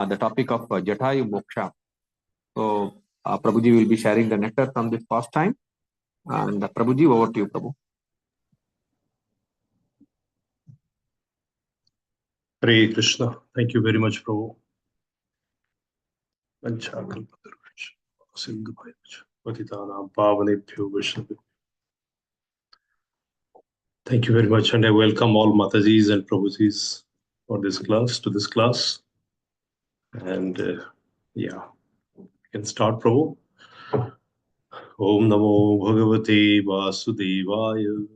the topic of Jatayu Moksha. So, Prabhuji will be sharing the nectar from this pastime. And Prabhuji, over to you, Prabhu. Hare Krishna. Thank you very much, Prabhu. Thank you very much, and I welcome all Matajis and Prabhujis for this class, to this class. And yeah, we can start, Prabhu. Om Namo Bhagavate Vasudevaya.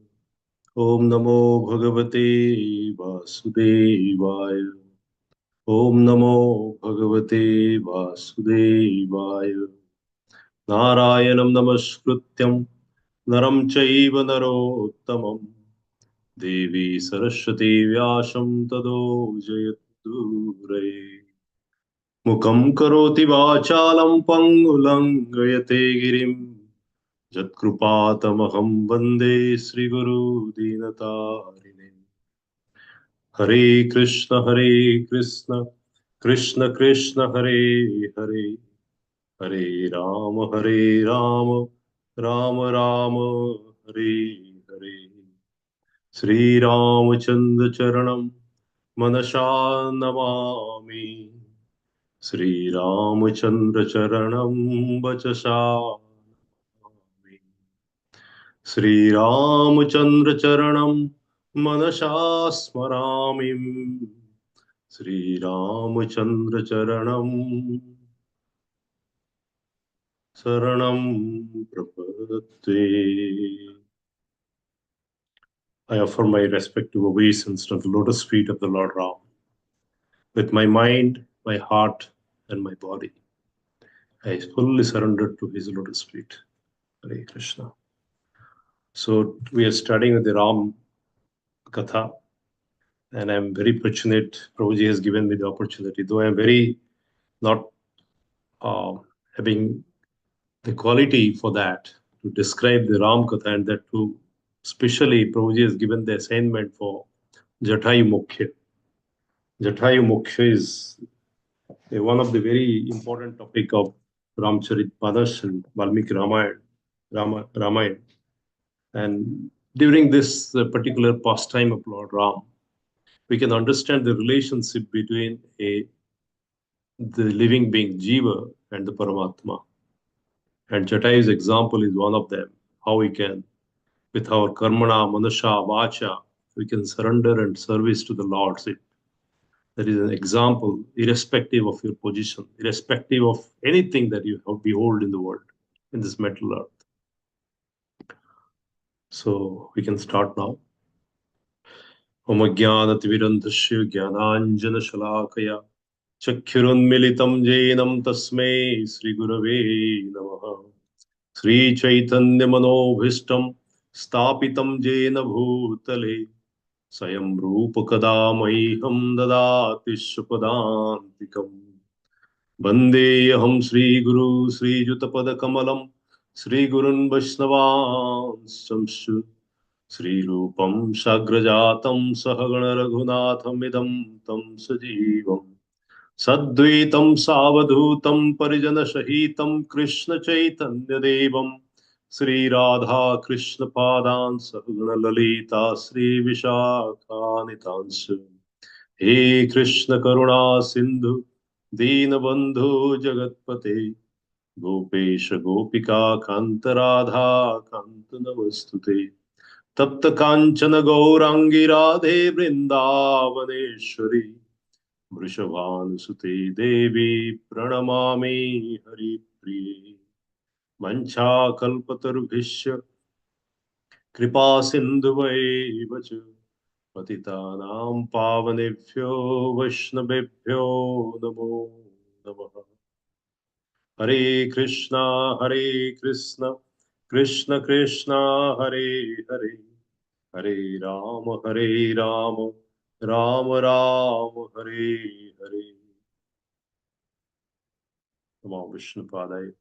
Om Namo Bhagavate Vasudevaya. Om Namo Bhagavate Vasudevaya. Narayanam Namaskrutyam Naram Chaiva Narottamam Devi Saraswati Vyasam Tado Jayatdure Mukam Karoti Vachalam Pangulangayate Girim Jatkrupatamaham Vande Sri Guru Dinatarine Hare Krishna Krishna Krishna Hare Hare Hare Rama Rama Rama Hare Hare Sri Ramachandra Charanam Manasha Namami Sri Ramachandra Charanam Vachasha Namami Sri Ramachandra Charanam Manasha Smarami Sri Ramachandra Charanam Saranam Prapate. I offer my respectful obeisance to the lotus feet of the Lord Ram. With my mind, my heart, and my body, I fully surrender to his lotus feet. Hare Krishna. So we are studying the Ram Katha, and I'm very fortunate. Prabhuji has given me the opportunity, though I'm very not having the quality for that to describe the Ram Katha, and that too, especially Prabhuji has given the assignment for Jatayu Moksha. Jatayu Moksha is one of the very important topic of Ramcharitmanas and Valmiki Ramayan. And during this particular pastime of Lord Ram, we can understand the relationship between the living being Jiva and the Paramatma. And Jatayu's example is one of them. How we can, with our karmana, manasha, vacha, we can surrender and service to the Lordship. That is an example, irrespective of your position, irrespective of anything that you behold in the world, in this metal earth. So we can start now. Om Jnanatimirandhasya Jnananjana Shalakaya Chakshurunmilitam Jainam Tasmai Sri Gurave Namaha Sri Chaitanya Manobhishtam Stapitam Jaina Bhutale Sayam Rupa Kadamaiham Dadati Shupadantikam Vandeham Sri Guru Sri Jutapada Kamalam Sri Gurun Vaishnavanshamshu Sri Rupam Shagrajatam Sahagana Raghunatham Tam Sajivam Sadvaitam Savadhutam Parijana Shahitam Krishna Chaitanya Devam Sri Radha Krishna Padan Sahagana Lalita Sri Vishakanitansu He Krishna Karuna Sindhu Deenabandhu Jagatpate Gopesha Gopika Kanta Radha Kanta Namastute Tapta Kanchana Gaurangi Radhe Vrindavaneshwari Vrishabhanusute Devi Pranamami Hari Priye Mancha Kalpatarubhishya Kripa Sindhuvaivacha Patitanam Pavanebhyo Vaishnavebhyo Namo Namaha Hare Krishna Krishna Krishna Hare Hare Hare Rama Rama Rama Hare Hare Namo Vishnu Padaya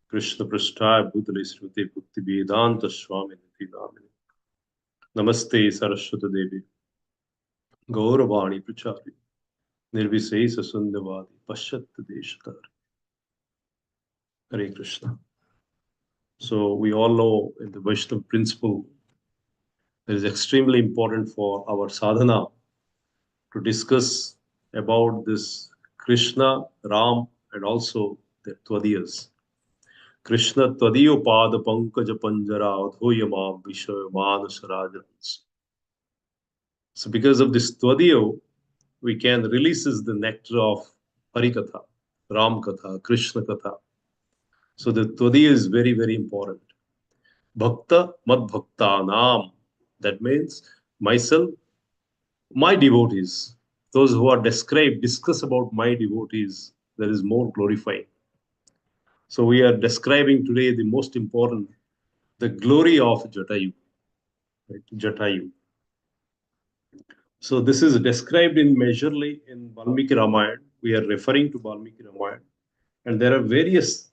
Krishna Prasthaya Bhutale Srimati Bhakti Vedanta Swami Niti Namini Namaste Saraswati Devi Gauravani Prachari Nirvisesa Sundavadi Pashat Deshatar. Hare Krishna. So we all know in the Vaishnava principle, it is extremely important for our sadhana to discuss about this Krishna, Ram, and also the Twadiyas. Krishna Twadiyo Pada Pankaja Panjara Adhoyama Vishaya Manasarajans. So because of this Twadiyo, we can releases the nectar of Harikatha, Ram Katha, Krishna Katha. So the Twadiya is very, very important. Bhakta Mad Bhakta Nam. That means myself, my devotees, those who are described, discuss about my devotees, that is more glorifying. So we are describing today the most important, the glory of Jatayu. Right? Jatayu. So this is described in majorly in Valmiki Ramayan. We are referring to Valmiki Ramayan. And there are various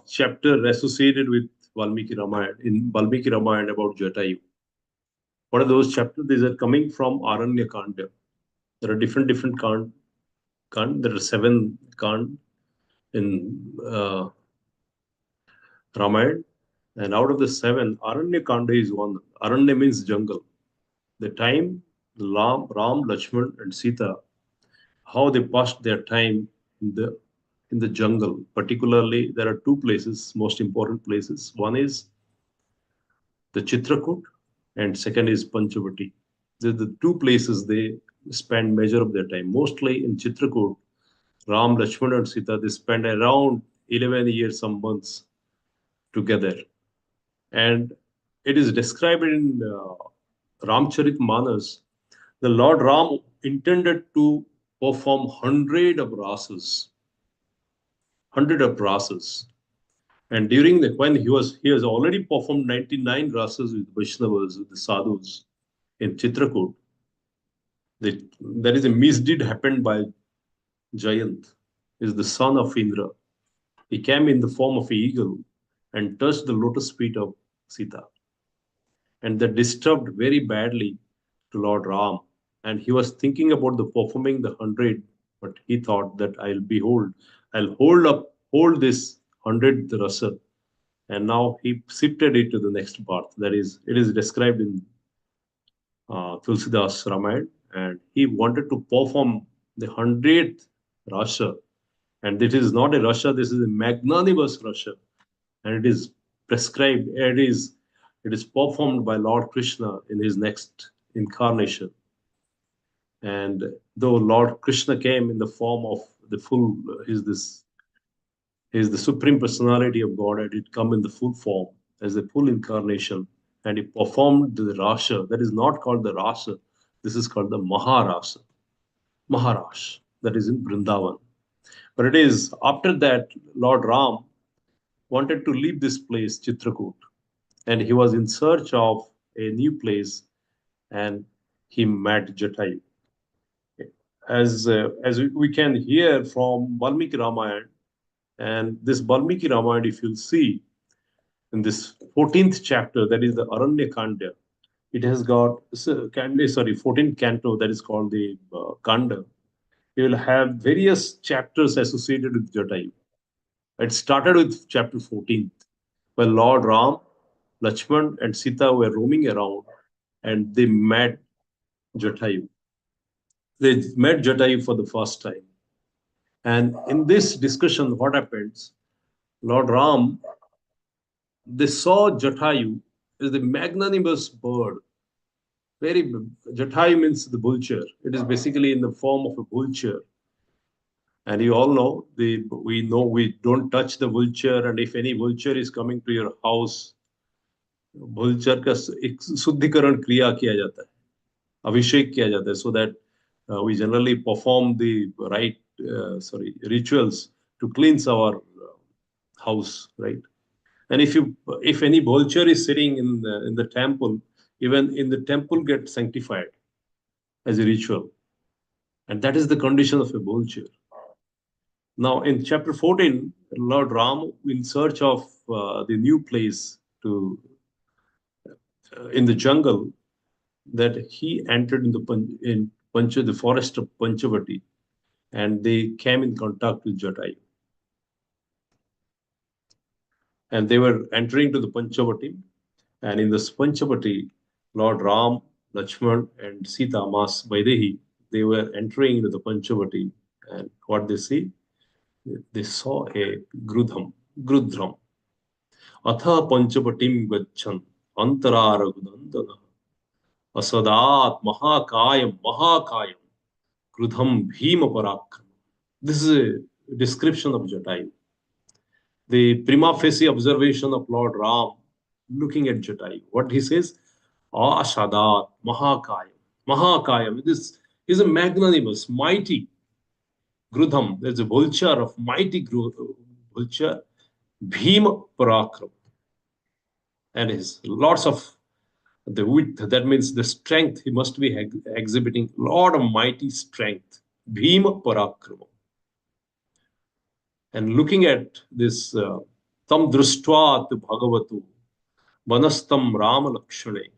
chapters associated with Valmiki Ramayan, in Valmiki Ramayan about Jatayu. What are those chapters? These are coming from Aranya Kanda. There are different Kand. There are 7 Kand in Ramayana. And out of the 7, Aranya Kanda is one. Aranya means jungle. The time Ram, Lakshman, and Sita, how they passed their time in the jungle. Particularly, there are 2 places, most important places. One is the Chitrakoot, and second is Panchavati. The 2 places they spend measure of their time. Mostly in Chitrakoot, Ram, Lakshman, and Sita, they spend around 11 years, some months together. And it is described in Ramcharitmanas. The Lord Ram intended to perform 100 of rasas, 100 of rasas. And during the when he has already performed 99 rasas with Vaishnavas, with the sadhus in Chitrakoot. There is a misdeed happened by Jayant, is the son of Indra. He came in the form of an eagle and touched the lotus feet of Sita. And that disturbed very badly to Lord Ram. And he was thinking about the performing the 100, but he thought that I'll hold this 100th rasa. And now he shifted it to the next birth. That is, it is described in Tulsidas Ramayan, and he wanted to perform the 100th rasa. And this is not a rasa, this is a magnanimous rasa. And it is prescribed, it is performed by Lord Krishna in his next incarnation. And though Lord Krishna came in the form of the full, is the supreme personality of God, and it come in the full form as a full incarnation, and he performed the rasa. That is not called the rasa. This is called the Maharasa, Maharash. That is in Vrindavan. But it is after that Lord Ram wanted to leave this place, Chitrakoot, and he was in search of a new place, and he met Jatayu. As we can hear from Valmiki Ramayana, and this Valmiki Ramayana, if you'll see in this 14th chapter, that is the Aranya Kanda, it has got 14th canto, that is called the Kanda. You will have various chapters associated with Jatayu. It started with chapter 14th, where Lord Ram, Lakshman, and Sita were roaming around, and they met Jatayu. They met Jatayu for the first time. And in this discussion, what happens? Lord Ram, they saw Jatayu as the magnanimous bird. Jatayu means the vulture. It is basically in the form of a vulture. And you all know, we don't touch the vulture, and if any vulture is coming to your house, vulture का एक शुद्धिकरण क्रिया किया जाता है, अभिषेक किया जाता है, so that we generally perform the right rituals to cleanse our house, right? And if any vulture is sitting in the temple, even in the temple gets sanctified as a ritual, and that is the condition of a vulture. Now in chapter 14, Lord Ram, in search of the new place to in the jungle, that he entered in the forest of Panchavati, and they came in contact with Jatayu. And they were entering to the Panchavati, and in this Panchavati, Lord Ram, Lakshman, and Sita, Mas Vaidehi, they were entering into the Panchavati, and what they see? They saw a Grudram. Atha Panchavatim Gachan, Antara Raghunandana, Asadat Mahakayam, Grudham Bhima Parakram. This is a description of Jatayu. The prima facie observation of Lord Ram looking at Jatayu. What he says, Ashadat Mahakayam. This is a magnanimous, mighty Grudham. There's a vulture of mighty vulture, Bhima Parakram. And his lots of the width, that means the strength, he must be exhibiting a lot of mighty strength. Bhima Parakrama. And looking at this, Tam Društva Bhagavatu, Manastam Rama Lakshane,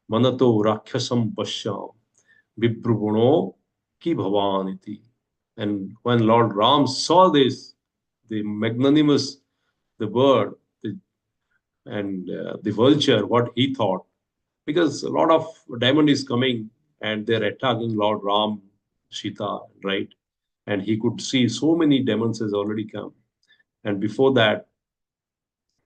Manato Rakhyasam Pashyam, Viprubhuno Ki Bhavaniti. And when Lord Ram saw this, the magnanimous, the bird, and the vulture, what he thought, because a lot of diamond is coming and they're attacking Lord Ram, Sita, right? And he could see so many demons has already come. And before that,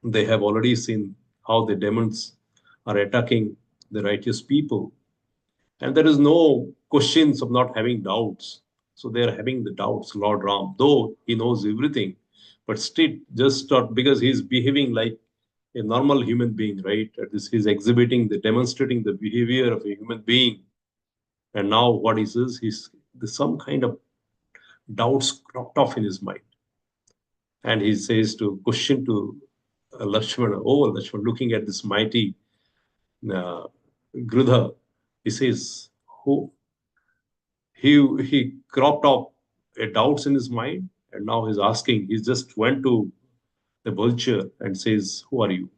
they have already seen how the demons are attacking the righteous people. And there is no questions of not having doubts. So they are having the doubts, Lord Ram, though he knows everything, but still just not because he's behaving like a normal human being, right? He's exhibiting, demonstrating the behavior of a human being. And now what he says, there's some kind of doubts cropped off in his mind. And he says to question to Lakshmana, Lakshmana, looking at this mighty Grudha, he says, who? He cropped off a doubts in his mind, and now he's asking, he just went to the vulture and says, who are you?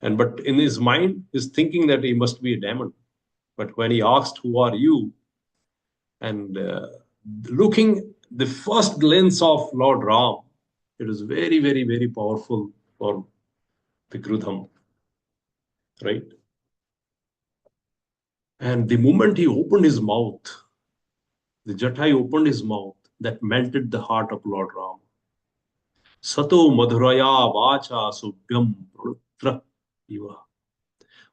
But in his mind, he's thinking that he must be a demon. But when he asked, who are you? And looking the first glance of Lord Ram, it was very, very, very powerful for the Grudham, right? And the moment he opened his mouth, the Jatayu opened his mouth, that melted the heart of Lord Ram. Sato madhuraya vacha subhyam pranutra iva.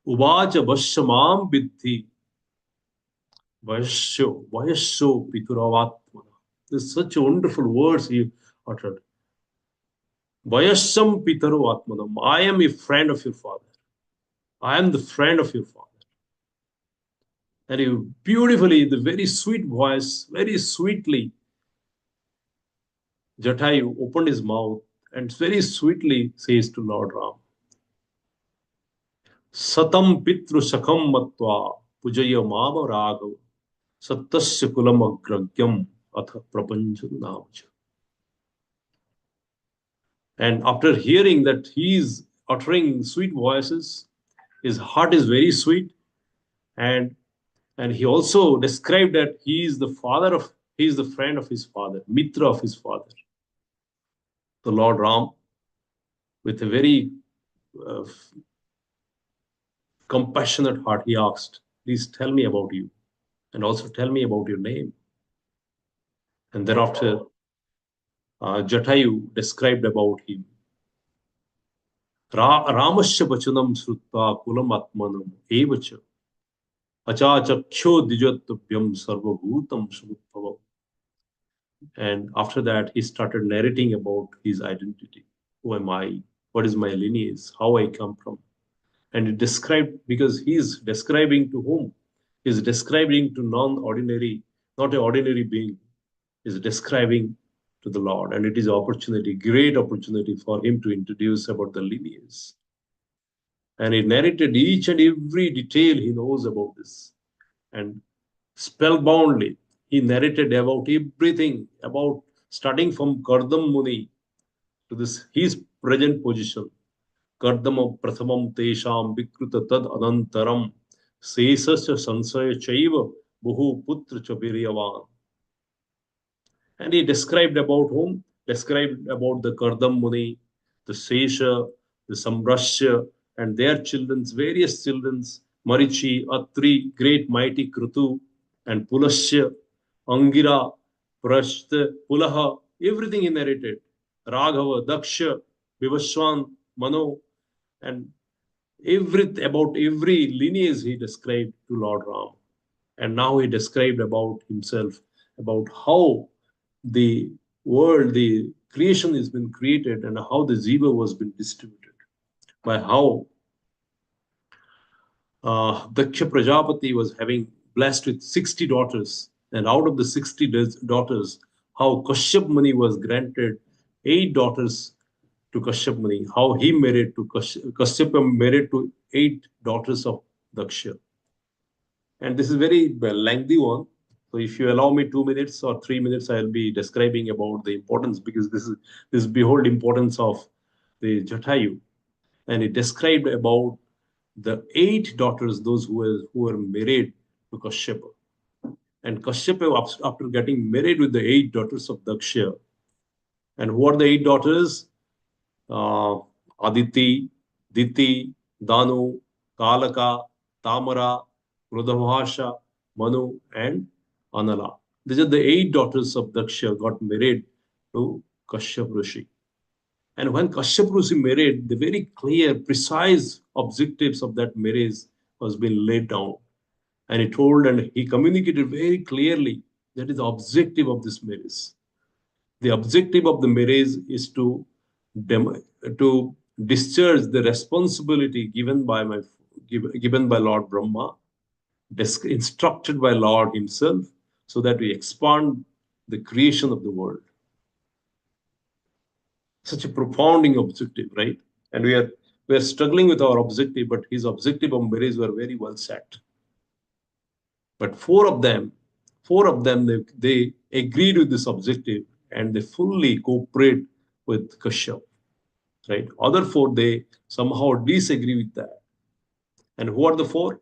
Uvacha vashamam vidhi vayasho pituravatmana. There's such wonderful words he uttered. Vayasham pituravatmanam. I am a friend of your father. I am the friend of your father. And he beautifully, the very sweet voice, very sweetly, Jatayu opened his mouth and very sweetly says to Lord Ram, Satam pitru sakham matva pujaya mama raghav sattasya kulam agragyam atha prapancha namacha. And after hearing that he is uttering sweet voices, his heart is very sweet, and he also described that he is the friend of his father, mitra of his father. The Lord Ram, with a very compassionate heart, he asked, please tell me about you, and also tell me about your name. And thereafter, Jatayu described about him. Ramasya vachanam srutva kulam atmanam evacha achachaksho dijatubhyam sarvabhutam samudbhavam. And after that, he started narrating about his identity. Who am I? What is my lineage? How I come from? And he described, because he is describing to whom? He is describing to non-ordinary, not an ordinary being. He is describing to the Lord. And it is an opportunity, great opportunity for him to introduce about the lineage. And he narrated each and every detail he knows about this. And spellboundly, he narrated about everything, about starting from Kardam Muni to his present position. Kardama Prathamam Tesham Vikruta Tad Anantaram Sesasya sansaya chaiva buhu putra cha viryavan. And he described about whom? Described about the Kardam Muni, the Sesha, the Sambrashya, and their children's, various children's, Marichi, Atri, great mighty Krutu, and Pulasya, Angira, Prashta, Pulaha, everything he narrated. Raghava, Daksha, Vivaswan, Mano, and about every lineage he described to Lord Ram. And now he described about himself, about how the world, the creation has been created, and how the jiva was been distributed. By how Daksha Prajapati was having blessed with 60 daughters, and out of the 60 daughters, how Kashyap Muni was granted 8 daughters to Kashyap Muni, how he married to Kashyap married to 8 daughters of Daksha. And this is very lengthy one. So if you allow me 2 minutes or 3 minutes, I'll be describing about the importance, because this behold importance of the Jatayu. And it described about the 8 daughters, those who were married to Kashyapa. And Kashyapa, after getting married with the 8 daughters of Daksha, and who are the 8 daughters? Aditi, Diti, Danu, Kalaka, Tamara, Rudhabhasha, Manu, and Anala. These are the 8 daughters of Daksha got married to Kashyap Rishi. And when Kashyap Rishi married, the very clear, precise objectives of that marriage was being laid down. And he told and he communicated very clearly that is the objective of this marriage. The objective of the marriage is to discharge the responsibility given by Lord Brahma, instructed by Lord himself, so that we expand the creation of the world. Such a profounding objective, right? And we are struggling with our objective, but his objective of marriage were very well set. But four of them, they agreed with this objective, and they fully cooperate with Kashyap. Right? Other 4, they somehow disagree with that. And who are the 4?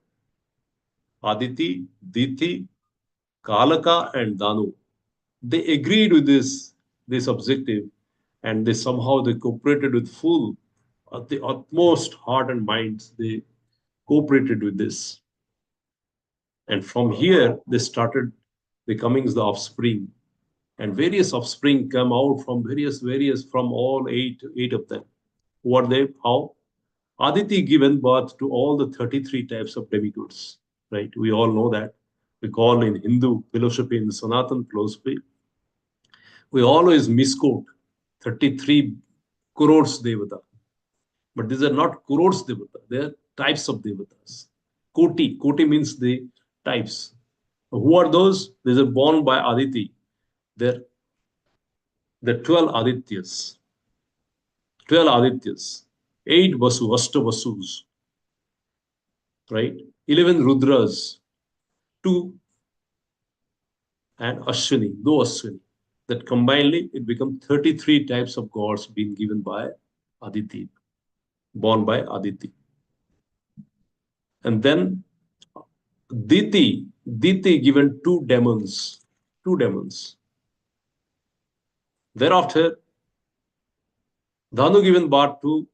Aditi, Diti, Kalaka, and Danu. They agreed with this objective, and they cooperated with full, at the utmost heart and minds. They cooperated with this. And from here, they started becoming the offspring. And various offspring come out from various, from all eight of them. Who are they? How? Aditi given birth to all the 33 types of demigods, right? We all know that. We call in Hindu philosophy, in the Sanatan philosophy, we always misquote 33 crores devata. But these are not crores devata, they are types of devatas. Koti means the types. Who are those? These are born by Aditi. They're the 12 Adityas. 12 Adityas. 8 Vasu, Ashta Vasus. Right? 11 Rudras. 2 and Ashwini, though Ashwini. That combinedly, it becomes 33 types of gods being given by Aditi, born by Aditi. And then Diti given 2 demons. Thereafter, Dhanu given birth to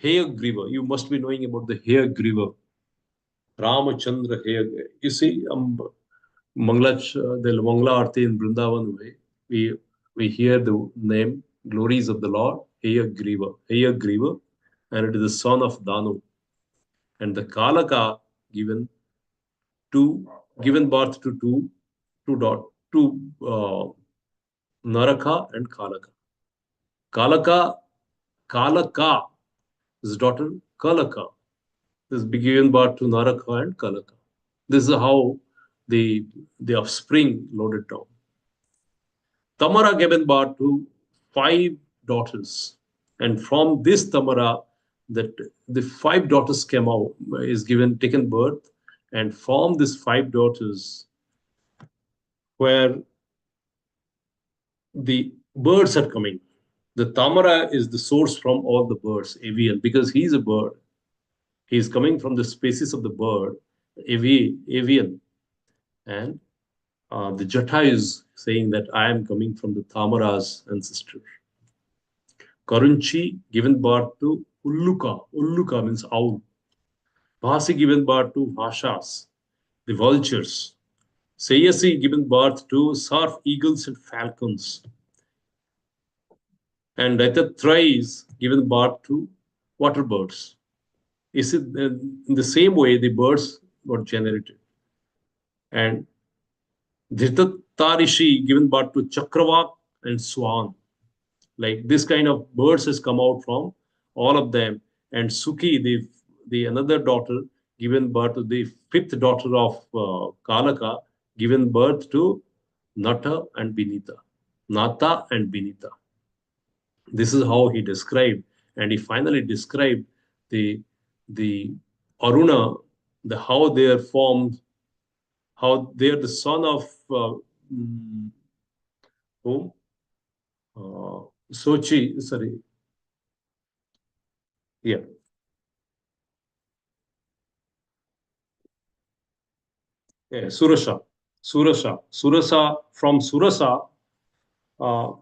Hayagriva. You must be knowing about the Hayagriva. Ramachandra Hayagriva. You see, the Mangla Arti in Vrindavan, we hear the name, glories of the Lord, Hayagriva, and it is the son of Danu. And the Kalaka given birth to Naraka and Kalaka. Kalaka, his daughter Kalaka, is given birth to Naraka and Kalaka. This is how the offspring loaded down. Tamara given birth to 5 daughters, and from this Tamara, that the 5 daughters came out, taken birth, and from these 5 daughters, where the birds are coming. The Tamara is the source from all the birds, avian, because he's a bird. He is coming from the species of the bird, avian, and the Jatayu is saying that I am coming from the Tamara's ancestor. Karunchi given birth to Ulluka. Ulluka means owl. Bhasi given birth to Bhashas, the vultures. Sayasi given birth to surf eagles and falcons. And Ratatrai is given birth to water birds. Is it in the same way the birds got generated? And Dhritatarishi given birth to Chakravak and Swan. Like this kind of birds has come out from all of them. And Suki, the another daughter, given birth to the fifth daughter of Kalaka, given birth to Nata and Binita. Nata and Binita. This is how he described, and he finally described the Aruna, the how they are formed, how they are the son of whom? Sochi, sorry, yeah, yeah, Surasa. From Surasa, uh,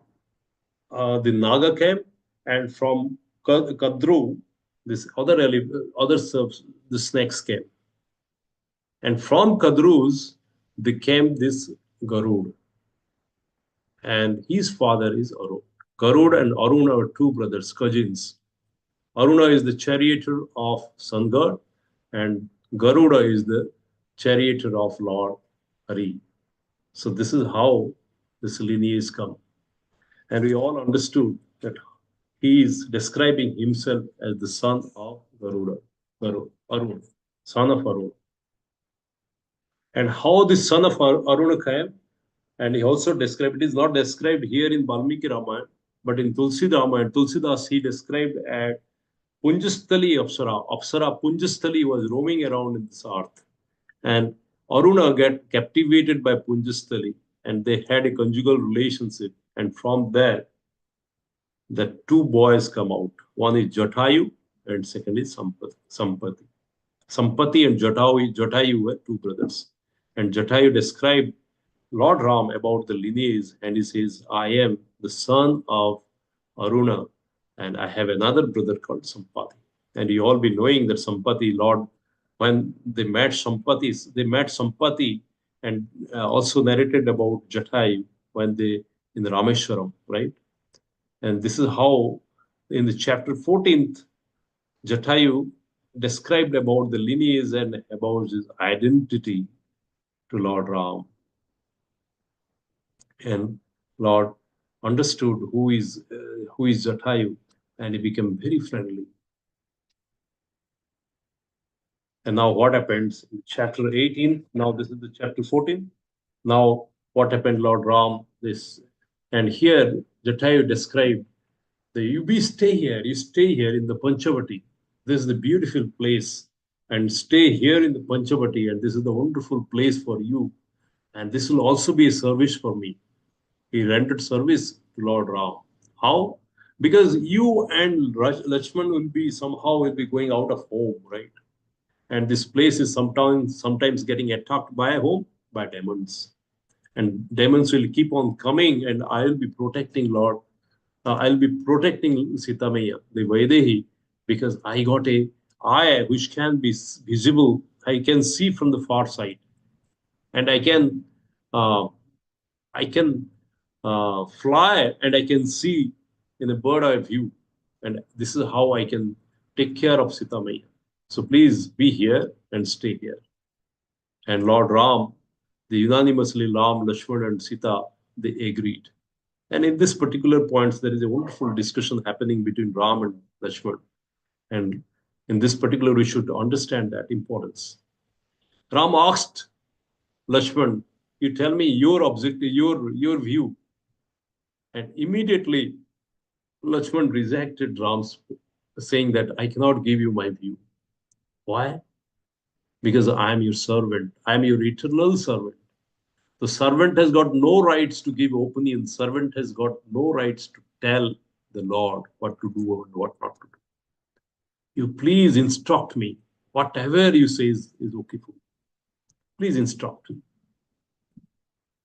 the Naga came, and from Kadru, this other the snakes came, and from Kadrus, they came this Garud, and his father is Arun. Garud and Arun are two brothers, cousins. Aruna is the charioteer of sun god, and Garuda is the charioteer of Lord Hari. So this is how this lineage come. And we all understood that he is describing himself as the son of Garuda, Arun, son of Arun. And how the son of Aruna came, and he also described, it is not described here in Valmiki Ramayana, but in Tulsi Ramayana, Tulsidas, he described as Punjastali Apsara. Apsara Punjastali was roaming around in this earth. And Aruna got captivated by Punjastali, and they had a conjugal relationship. And from there, the two boys come out. One is Jatayu, and second is Sampati. Sampati and Jatayu were two brothers. And Jatayu described Lord Ram about the lineage, and he says, I am the son of Aruna, and I have another brother called Sampati. And you all be knowing that Sampati, Lord, when they met Sampati and also narrated about Jatayu when they in the Rameshwaram, right? And this is how in the chapter 14th, Jatayu described about the lineage and about his identity to Lord Ram. And Lord understood who is Jatayu, and he became very friendly. And now what happens in chapter 18? Now this is the chapter 14. Now what happened, Lord Ram? This, and here Jatayu described that you stay here in the Panchavati. This is the beautiful place, and stay here in the Panchavati, and this is the wonderful place for you. And this will also be a service for me. He rendered service to Lord Ram. How? Because you and Lakshman will be going out of home, right? And this place is sometimes getting attacked by whom? By demons. And demons will keep on coming, and I'll be protecting Lord. I'll be protecting Sitamaya, the Vaidehi, because I got a eye which can be visible. I can see from the far side, and uh, I can fly, and I can see in a bird eye view. And this is how I can take care of Sitamaya. So please be here and stay here. And Lord Ram, the unanimously Ram, Lakshman, and Sita, they agreed. And in this particular points, there is a wonderful discussion happening between Ram and Lakshman. And in this particular, we should understand that importance. Ram asked Lakshman, you tell me your objective, your view. And immediately, Lakshman rejected Ram's, saying that I cannot give you my view. Why? Because I am your servant. I am your eternal servant. The servant has got no rights to give opinion. Servant has got no rights to tell the Lord what to do and what not to do. You please instruct me. Whatever you say is okay for me. Please instruct me.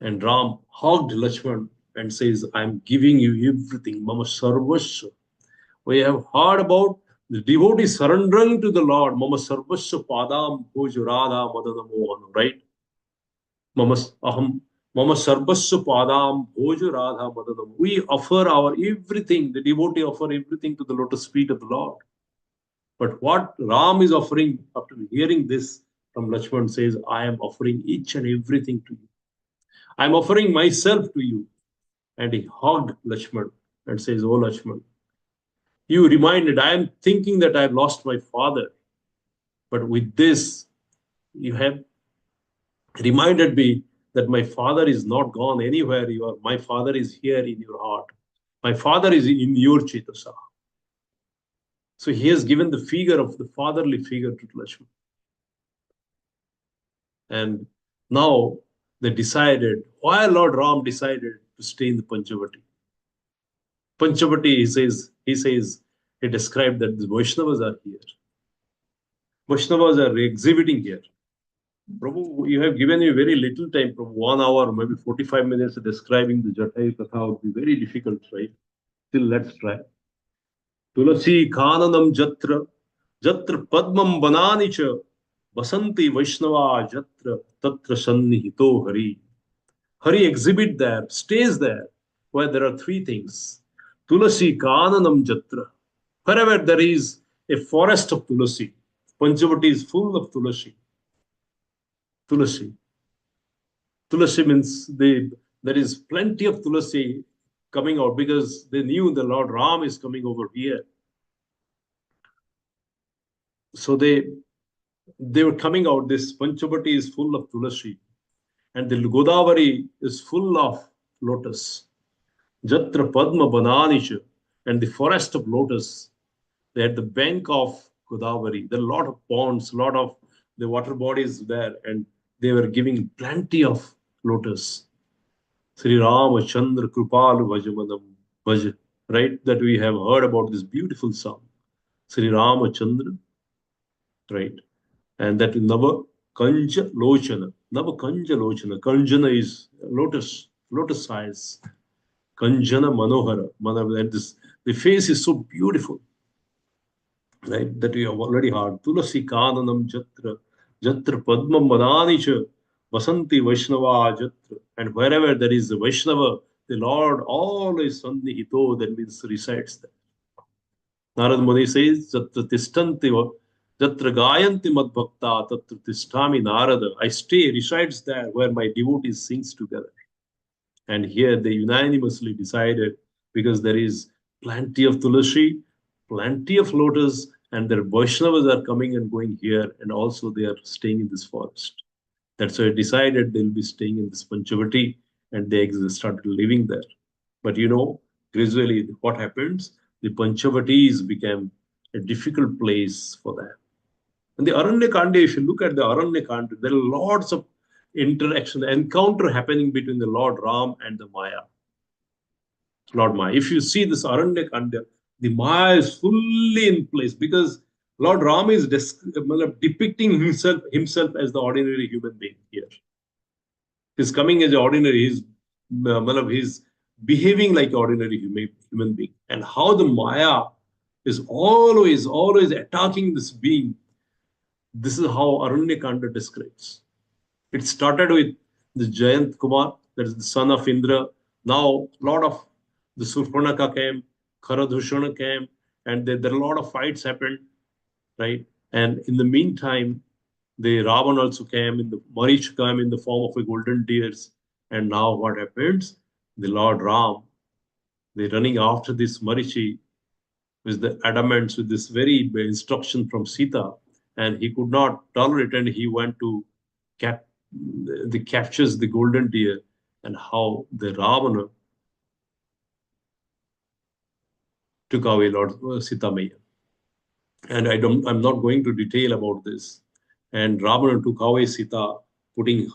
And Ram hugged Lakshman and says, I'm giving you everything. Mama Sarvasya. We have heard about the devotee surrendering to the Lord. Mama Sarvasya Padam Bhojurada Madanamohan, right? Mama Aham Mama Sarvasya Padam Bhojurada Madanam. We offer our everything, the devotee offer everything to the lotus feet of the Lord. But what Ram is offering after hearing this from Lakshman says, I am offering each and everything to you. I am offering myself to you. And he hugged Lakshman and says, Oh Lakshman, you reminded, I am thinking that I have lost my father. But with this, you have reminded me that my father is not gone anywhere. My father is here in your heart. My father is in your Chetasa. So he has given the figure of the fatherly figure to Lakshman. And now they decided, why Lord Ram decided to stay in the Panchavati. Panchavati, he described that the Vaishnavas are here. Vaishnavas are exhibiting here. Prabhu, you have given me very little time, Prabhu, 1 hour, maybe 45 minutes describing the Jatayu Katha would be very difficult, right? Still, let's try. Tulasi Kananam Jatra, Jatra Padmam Bananicha, Basanti Vaishnava Jatra, Tatra Sannihito Hari. Hari exhibit there, stays there, where there are three things. Tulasi Kananam Jatra. Wherever there is a forest of Tulasi, Panchavati is full of Tulasi. Tulasi. Tulasi means there is plenty of Tulasi coming out because they knew the Lord Ram is coming over here. So they were coming out. This Panchavati is full of Tulasi. And the Godavari is full of lotus. Jatra Padma Bananicha. And the forest of lotus. They had the bank of Godavari. There are a lot of ponds, a lot of the water bodies there. And they were giving plenty of lotus. Sri Ramachandra Kripalu Vajamanam Vaj, right? That we have heard about this beautiful song. Sri Ramachandra, right? And that Nava Kanja Lochana. Nava Kanja Lochana. Kanjana is lotus size. Kanjana Manohara. And this, the face is so beautiful, right? That we have already heard. Tulasi Kananam Jatra, Jatra Padma Madanicha, Vasanti Vaishnava Jatra. And wherever there is a Vaishnava, the Lord always Sannihito, that means resides there. Narad Muni says, Jatra Tistanti, Jatra Gayanti Mad Bhakta, Tatra Tishtami Narada. I stay, resides there where my devotees sings together. And here they unanimously decided, because there is plenty of Tulasi, plenty of lotus, and their Vaishnavas are coming and going here, and also they are staying in this forest. That's why I decided they'll be staying in this Panchavati, and they started living there. But gradually what happens? The Panchavatis became a difficult place for them. And the Aranyakanda, if you look at the Aranyakanda, there are lots of interaction, encounter happening between the Lord Ram and the Maya. Lord Maya. If you see this Aranyakanda, the Maya is fully in place because Lord Ram is depicting himself as the ordinary human being here. He's coming as an ordinary, he's behaving like ordinary human being. And how the Maya is always attacking this being. This is how Aranyakanda describes. It started with the Jayant Kumar, that is the son of Indra. Now, a lot of the Surpanaka came, Kharadhushana came, and there are a lot of fights happened, right? And in the meantime, the Ravan also came, Marich came in the form of a golden deers. And now what happens? The Lord Ram, they're running after this Marichi with the adamants, with this very instruction from Sita, and he could not tolerate, and he went to captures the golden deer, and how the Ravana took away Lord Sita Maya. And I'm not going to detail about this. And Ravana took away Sita, putting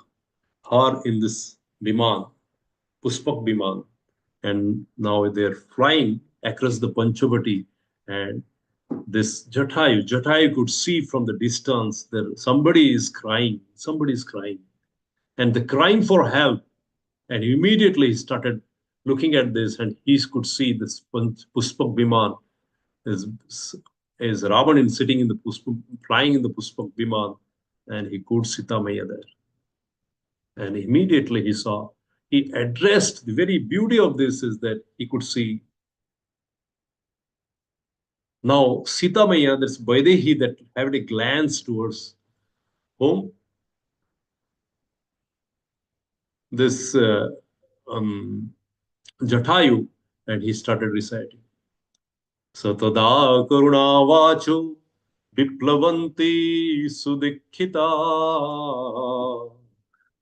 her in this Biman, Puspak Biman. And now they're flying across the Panchavati, and this Jatayu could see from the distance that somebody is crying, and the crying for help. And immediately he started looking at this, and he could see this Puspak Viman is Ravan sitting in the Puspak, flying in the Puspak Viman, and he could Sita Maya there. And immediately he addressed the very beauty of this is that he could see now Sita Maya, that's Vaidehi, that had a glance towards home. This Jatayu, and he started reciting. Satada Karunavacho Viplavanti Sudikhita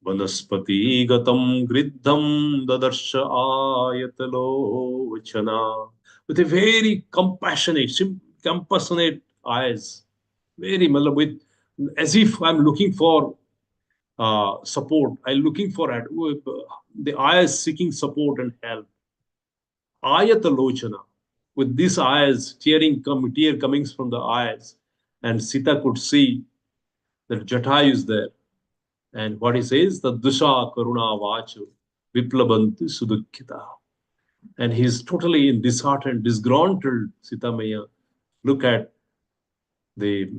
Vanaspati Gatam Griddham Dadarsha Ayatalo Vachana. With a very compassionate eyes, very with as if I'm looking for support. I'm looking for the eyes seeking support and help. Ayatalochana, with these eyes, tear coming from the eyes, and Sita could see that Jatayu is there. And what he says, the Dusha Karuna Vachu, Viplabanti Sudukhita. And he's totally in disheartened, disgruntled, Sita Maya. Look at the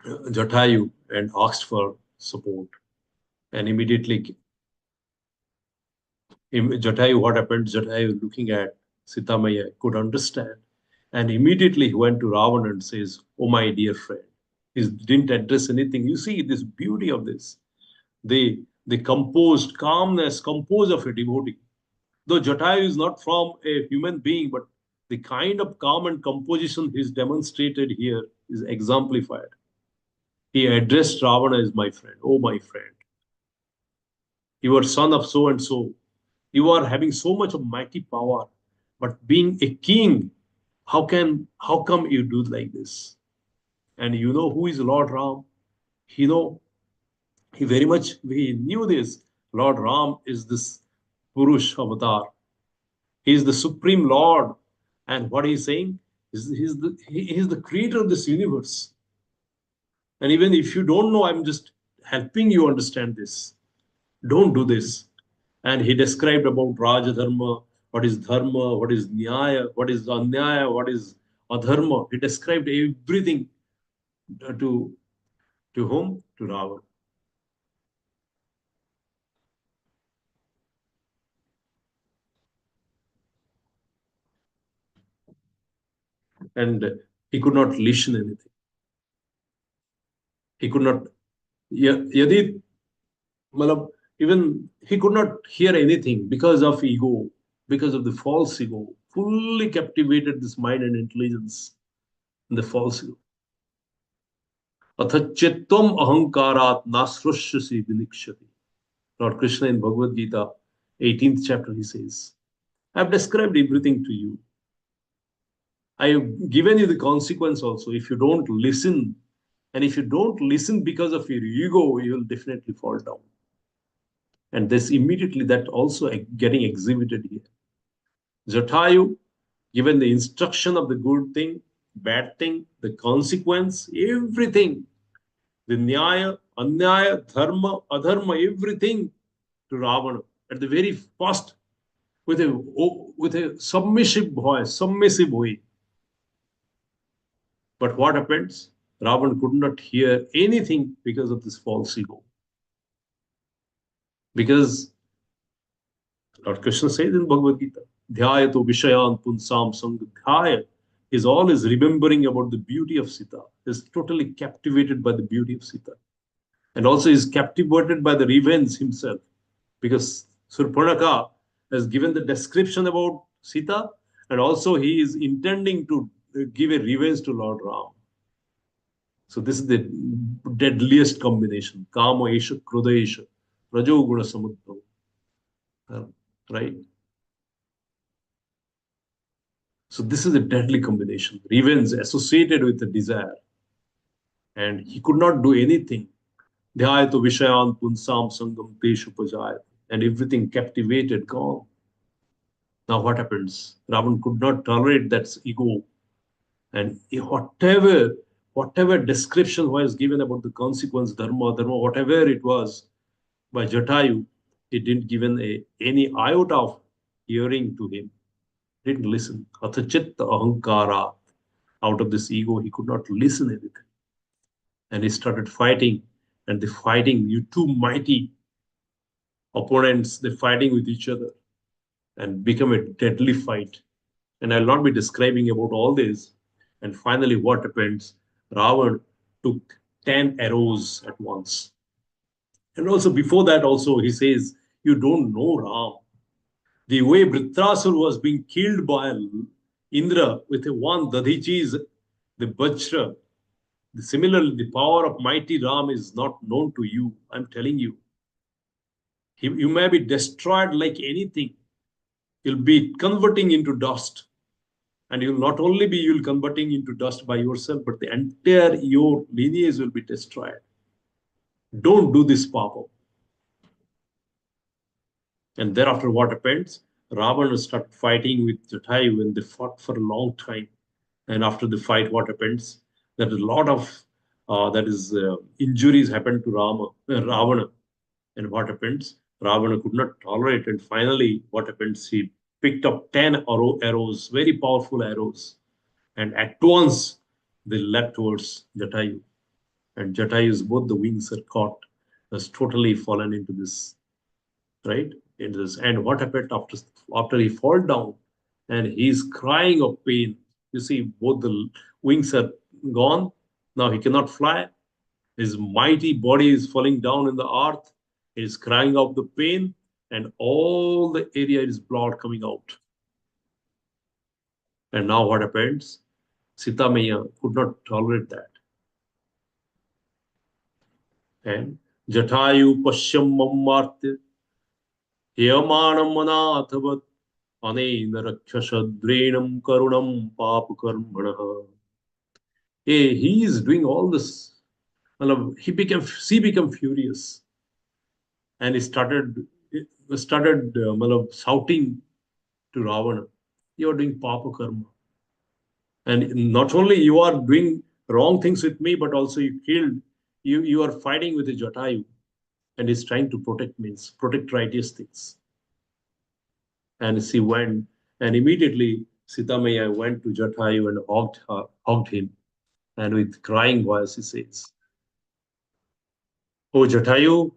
Jatayu and asked for support. And immediately, Jatayu, what happened? Jatayu, looking at Sita Maya, could understand. And immediately he went to Ravan and says, "Oh, my dear friend." He didn't address anything. You see this beauty of this. The composed calmness, compose of a devotee. Though Jatayu is not from a human being, but the kind of calm and composition he's demonstrated here is exemplified. He addressed Ravana as my friend. Oh, my friend. You are son of so and so. You are having so much of mighty power, but being a king, how come you do like this? And you know who is Lord Ram? He know he knew this. Lord Ram is this Purush avatar. He is the supreme Lord. And what he's saying is he is the creator of this universe. And even if you don't know, I'm just helping you understand this. Don't do this. And he described about Raja Dharma, what is Dharma, what is Nyaya, what is Anyaya, what is Adharma. He described everything to whom? To Ravan. And he could not listen anything. He could not, Yadi, malab, even he could not hear anything because of ego, because of the false ego, fully captivated this mind and intelligence in the false ego. Athachetvam ahankarat nasrushyasi vinikshati. Lord Krishna in Bhagavad Gita, 18th chapter, he says, I've described everything to you. I have given you the consequence also. If you don't listen, and if you don't listen because of your ego, you will definitely fall down. And this immediately that also getting exhibited here. Jatayu, given the instruction of the good thing, bad thing, the consequence, everything, the nyaya, anyaya, dharma, adharma, everything to Ravana at the very first with a submissive way. But what happens? Ravan could not hear anything because of this false ego. Because Lord Krishna says in Bhagavad Gita, Dhyayato Vishayan Punsam Sangdhyaya is always remembering about the beauty of Sita, is totally captivated by the beauty of Sita. And also is captivated by the revenge himself. Because Surpanaka has given the description about Sita, and also he is intending to give a revenge to Lord Ram. So this is the deadliest combination. Kama Esha, Krodha Esha, Rajo Guna Samudbhav. Right? So this is a deadly combination. Revenge associated with the desire. And he could not do anything. Dhyayato Vishayan Punsam Sangam Teshu Pajayat. And everything captivated, gone. Now what happens? Ravan could not tolerate that ego. And whatever description was given about the consequence, dharma, whatever it was by Jatayu, he didn't given any iota of hearing to him. Didn't listen. Athachitta ahankara. Out of this ego, he could not listen anything. And he started fighting. And the fighting, you two mighty opponents, they're fighting with each other and become a deadly fight. And I'll not be describing about all this. And finally, what happens? Ravan took 10 arrows at once. And also before that, also he says, you don't know Ram. The way Vritrasur was being killed by Indra with a one Dadichis, the Vajra, similarly, the power of mighty Ram is not known to you. I'm telling you. You may be destroyed like anything. You'll be converting into dust. And you'll not only be you'll converting into dust by yourself, but the entire your lineage will be destroyed. Don't do this, Papa. And thereafter, what happens? Ravana started fighting with Jatayu, and they fought for a long time. And after the fight, what happens? That a lot of injuries happened to Ravana. And what happens? Ravana could not tolerate. And finally, what happens? He picked up 10 arrows, very powerful arrows. And at once, they led towards Jatayu. And Jatayu's both the wings are caught, has totally fallen into this, right? Into this. And what happened after he fall down and he's crying of pain? You see, both the wings are gone. Now he cannot fly. His mighty body is falling down in the earth. He is crying out the pain, and all the area is blood coming out. And now what happens? Sita Maya could not tolerate that. And Jatayu Pashyam Mammartya Yamanam Manathavat Anena Rakshashadrenam Karunam Papakarmanaha. Hey, he is doing all this. She became furious and he started shouting to Ravana, you are doing Papa Karma. And not only you are doing wrong things with me, but also you are fighting with the Jatayu and is trying to protect righteous things. And she went, and immediately Sitamaya went to Jatayu and hugged him. And with crying voice, he says, oh Jatayu,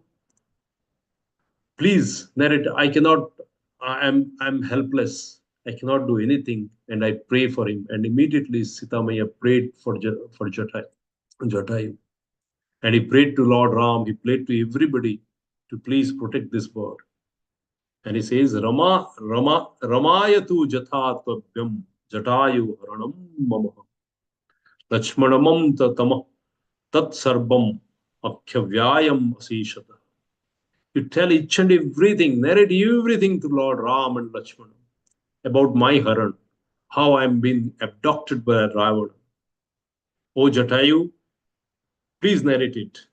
please narrate. I'm helpless. I cannot do anything. And I pray for him. And immediately Sitamaya prayed for Jatayu. And he prayed to Lord Ram, he prayed to everybody to please protect this bird. And he says, Ramayatu Jathatvabhyam Jatayu Haranam Mamaha Lachmanamam Tatama Tat Sarbam Akyavyayam Asishata. You tell each and everything, narrate everything to Lord Ram and Lakshmana about my Haran, how I'm being abducted by Ravana. O Jatayu, please narrate it.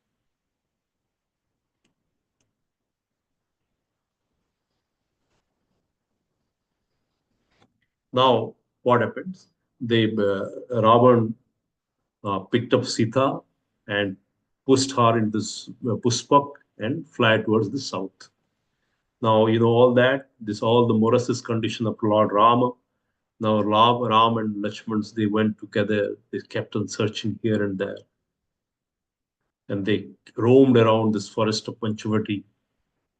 Now, what happens? Ravan picked up Sita and pushed her in this Puspak and fly towards the south. Now, you know all that, all the Morris's condition of Lord Rama. Now, Ram and Lakshmans, they went together. They kept on searching here and there. And they roamed around this forest of Panchavati.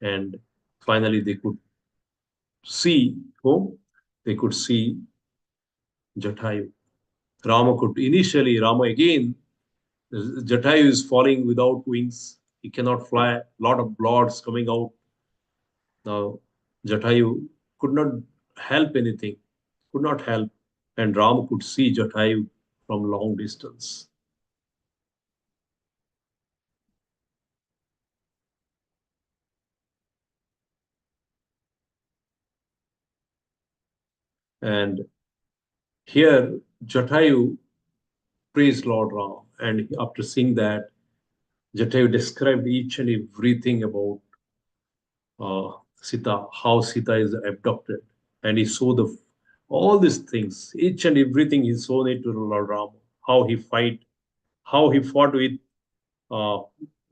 And finally, they could see whom? They could see Jatayu. Rama again, Jatayu is falling without wings. He cannot fly. A lot of blood's coming out. Now, Jatayu could not help anything, could not help. And Ram could see Jatayu from long distance. And here, Jatayu praised Lord Ram. And after seeing that, Jatayu described each and everything about Sita, how Sita is abducted. And he saw the All these things, each and everything is shown it to Lord Rama. How he fought with uh,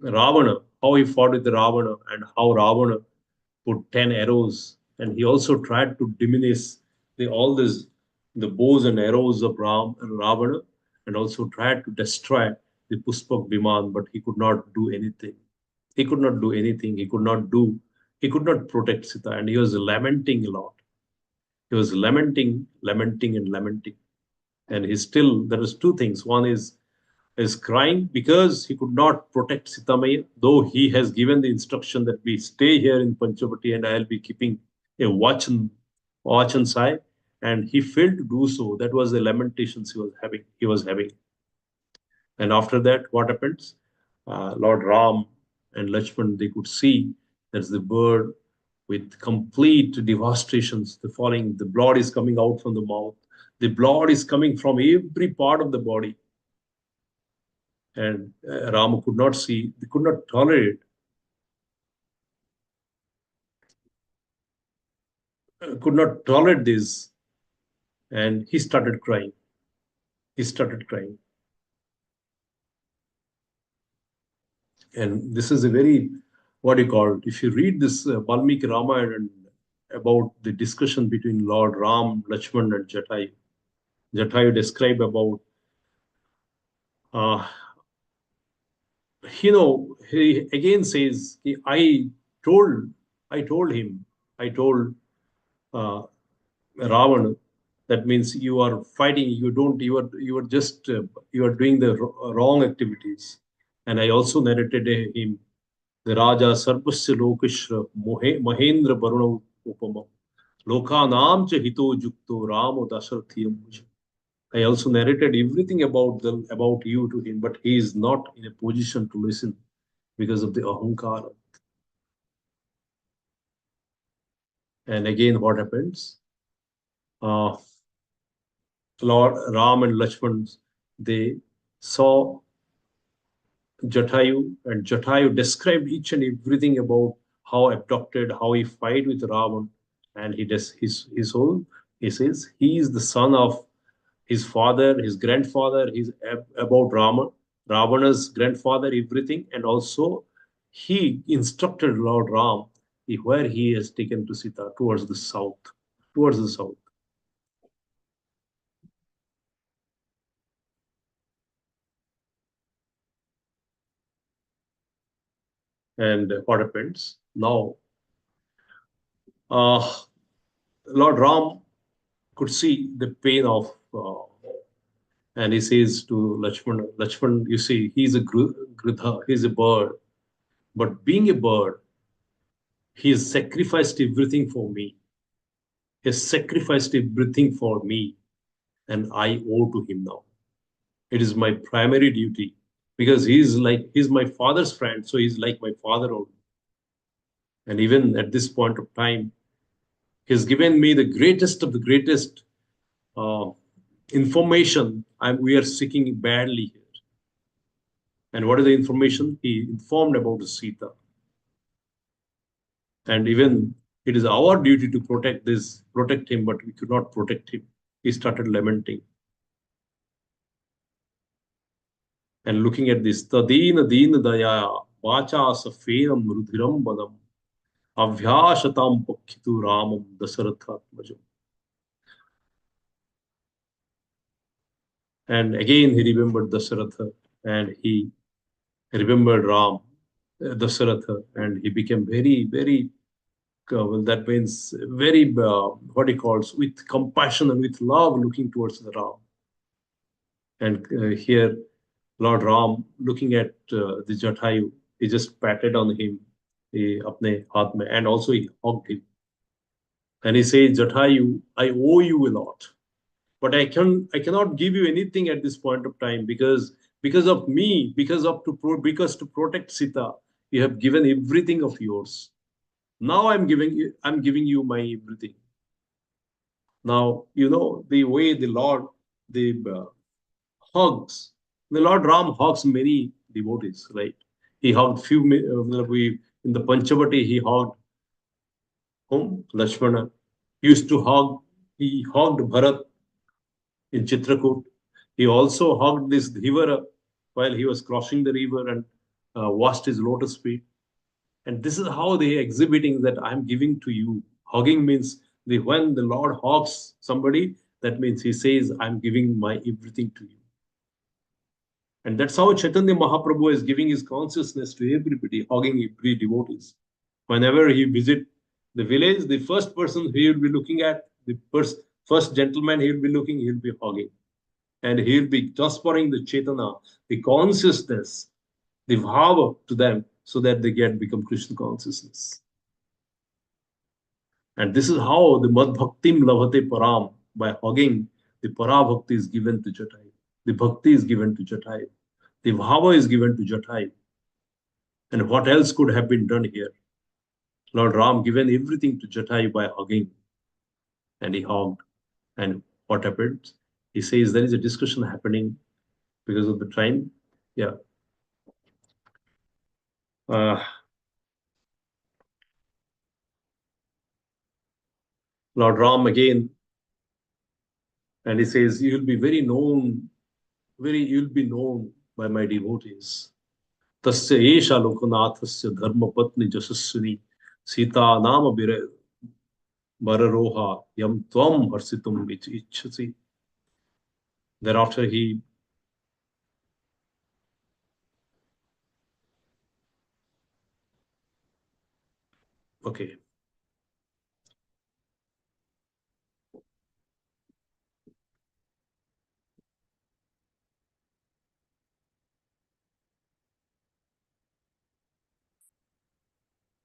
Ravana, how he fought with Ravana, and how Ravana put 10 arrows, and he also tried to diminish all this, the bows and arrows of Ravana, and also tried to destroy the Puspak Viman, but he could not do anything. He could not do anything. He could not protect Sita, and he was lamenting a lot. He was lamenting, lamenting, and lamenting. And he still, there was two things. One is crying because he could not protect Sitamaya, though he has given the instruction that we stay here in Panchavati and I'll be keeping a watch and side. And he failed to do so. That was the lamentations he was having. And after that, what happens? Lord Ram and Lakshman, they could see there's the bird with complete devastations. The falling, the blood is coming out from the mouth. The blood is coming from every part of the body. And Rama could not see, they could not tolerate, could not tolerate this. And he started crying. He started crying. And this is a very, what do you call it? If you read this Valmiki Ramayana and about the discussion between Lord Ram, Lakshman, and Jatayu, Jatayu described about, uh, he again says, told, told him, I told uh, Ravana, that means you are fighting, you are just, you are doing the wrong activities. And I also narrated him, the Raja Sarvasya Lokishra Mahendra Varuna Upama Lokanam cha hito jukto Ramo Dasarathiyam. I also narrated everything about you to him, but he is not in a position to listen because of the ahankara. And again, what happens? Uh, Lord Ram and Lakshman, they saw Jatayu, and Jatayu described each and everything about how abducted, how he fight with Ravan, and he does his whole. He says he is the son of his father, his grandfather. He's about Rama, Ravana's grandfather, everything, and also he instructed Lord Ram where he has taken to Sita towards the south, towards the south. And what happens now? Uh, Lord Ram could see the pain of, and he says to Lakshman, Lakshman, you see, he's a gridha, he's a bird. But being a bird, he has sacrificed everything for me. He has sacrificed everything for me, and I owe to him now. It is my primary duty because he's my father's friend, so he's like my father only. And even at this point of time, he's given me the greatest of the greatest uh, information we are seeking badly here. And what is the information? He informed about Sita. And even it is our duty to protect him, but we could not protect him. He started lamenting. And looking at this, Tadina Dina Daya, Vacha Safenam Rudhiram Badam, Avyashatam Pakhitu Ramam Dasarathatmajam. And again he remembered Dasaratha, and he remembered Ram, Dasaratha, and he became very, very, well, that means very, what he calls, with compassion and with love looking towards the Ram. And here, Lord Ram, looking at the Jatayu, he just patted on him, apne haath mein, and also he hugged him. And he says, Jatayu, I owe you a lot, but I cannot give you anything at this point of time because of me, because to protect Sita, you have given everything of yours. Now I'm giving you my everything. Now you know the way the Lord the hugs. The Lord Ram hugs many devotees, right? He hugged few. We in the Panchavati he hugged whom Lakshmana. He used to hug he hugged Bharat in Chitrakoot. He also hugged this Dhivara while he was crossing the river and washed his lotus feet. And this is how they are exhibiting that I'm giving to you. Hugging means when the Lord hugs somebody, that means he says, I'm giving my everything to you. And that's how Chaitanya Mahaprabhu is giving his consciousness to everybody, hugging every devotees. Whenever he visit the village, the first person he will be looking at, the first gentleman he will be looking, he will be hugging. And he will be transferring the Chaitanya, the consciousness, the bhava to them so that they become Krishna consciousness. And this is how the Mad Bhaktim Lavate Param, by hugging, the Para Bhakti is given to Jatayu. The Bhakti is given to Jatayu. The Bhava is given to Jatayu. And what else could have been done here? Lord Ram given everything to Jatayu by hugging. And he hugged. And what happened? He says there is a discussion happening because of the time. Yeah. Lord Ram again, and he says, you'll be you'll be known by my devotees. Tasya esha lokanathasya dharma patni jasaswini sita nama bararoha yam tvam harsitum ichhasi. Thereafter he okay.